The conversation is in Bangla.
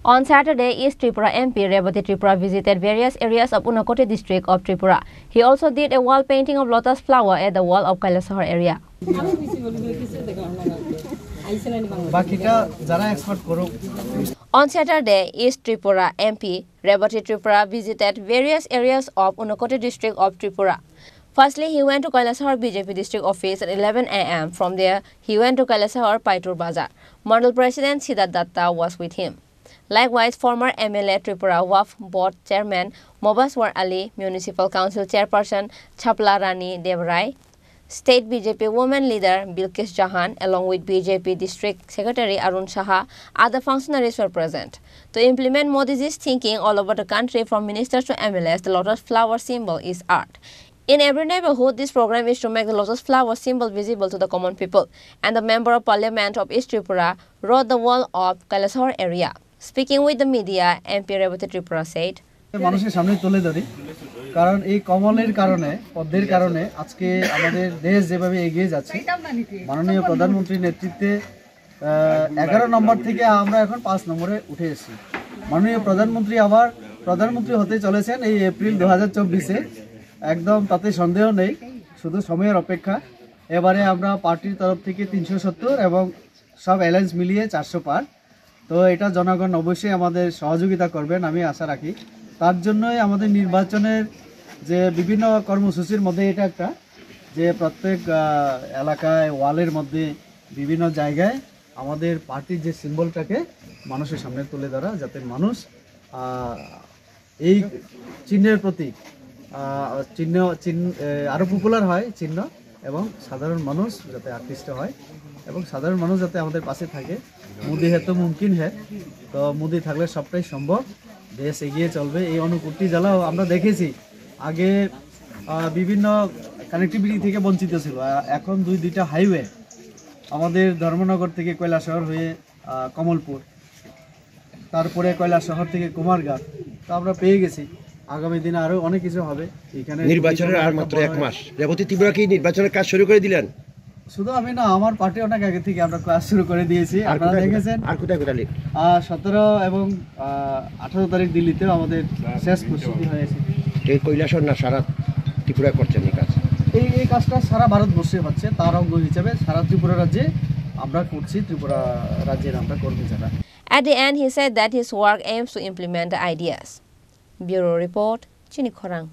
On Saturday, East Tripura MP Revati Tripura visited various areas of Unakoti district of Tripura. He also did a wall painting of lotus flower at the wall of Kailasahar area. On Saturday, East Tripura MP Revati Tripura visited various areas of Unakoti district of Tripura. Firstly, he went to Kailasahar BJP district office at 11 a.m. From there, he went to Kailasahar Paitur Bazar. Mandal President Siddharth Datta was with him. Likewise, former MLA Tripura Waqf Board Chairman Mobaswar Ali, Municipal Council Chairperson Chapla Rani Devrai, State BJP Women Leader Bilkis Jahan, along with BJP District Secretary Arun Saha, other functionaries were present. To implement Modi's thinking all over the country, from ministers to MLAs, the lotus flower symbol is art. In every neighborhood, this program is to make the lotus flower symbol visible to the common people, and the Member of Parliament of East Tripura wrote the wall of Kailasahar area. Speaking with the media, MP Revati Tripura said, মানুষের সামনে তুলে ধরি কারণ এই কমলের কারণে পদ্মের কারণে আজকে আমাদের দেশ যেভাবে এগিয়ে যাচ্ছে মাননীয় প্রধানমন্ত্রীর নেতৃত্বে 11 নম্বর থেকে আমরা এখন 5 নম্বরে উঠে এসেছি। মাননীয় প্রধানমন্ত্রী হতে চলেছেন এই এপ্রিল 2024 এ, একদম তাতে সন্দেহ নেই, শুধু সময়ের অপেক্ষা। এবারে আমরা পার্টির তরফ থেকে 370 এবং সব অ্যালায়েন্স মিলিয়ে 400 পার। তো এটা জনগণ অবশ্যই আমাদের সহযোগিতা করবেন আমি আশা রাখি। তার জন্যই আমাদের নির্বাচনের যে বিভিন্ন কর্মসূচির মধ্যে এটা একটা, যে প্রত্যেক এলাকায় ওয়ালের মধ্যে বিভিন্ন জায়গায় আমাদের পার্টির যে সিম্বলটাকে মানুষের সামনে তুলে ধরা, যাতে মানুষ এই চিহ্নের প্রতি আরও পপুলার হয় চিহ্ন, এবং সাধারণ মানুষ যাতে আকৃষ্ট হয় এবং সাধারণ মানুষ যাতে আমাদের পাশে থাকে। মোদি है तो मुमकिन है, তো মোদি থাকলে সবটাই সম্ভব, দেশ এগিয়ে চলবে। এই অনুকূলটি জেলাও আমরা দেখেছি আগে বিভিন্ন কানেক্টিভিটি থেকে বঞ্চিত ছিল, এখন দুইটা হাইওয়ে আমাদের ধর্মনগর থেকে কৈলাসহর হয়ে কমলপুর, তারপরে কৈলাসহর থেকে কুমারঘাট, তো আমরা পেয়ে গেছি। আগামী দিনে আরো অনেক কিছু হবে। এখানে নির্বাচনের আর মাত্র 1 মাস, রেবতী ত্রিপুরা কি নির্বাচনের কাজ শুরু করে দিলেন? শুধু আমি না, আমার পার্টি অনেক আগে থেকে আমরা ক্লাস শুরু করে দিয়েছি। আপনারা দেখেছেন আর কোথায় 17 এবং 18 তারিখ দিল্লিতেও আমাদের শেষ প্রস্তুতি হয়েছে। এই কৈলাসহর না সারা ত্রিপুরা করছেন এই কাজ? এই কাজটা সারা ভারতবর্ষে হচ্ছে, তার অঙ্গ হিসেবে সারা ত্রিপুরা রাজ্যে আমরা করছি, ত্রিপুরা রাজ্যের আমরা কর্মী যারা। At the end, he said that his work aims to implement the ideas. Bureau Report, Chini Khorang.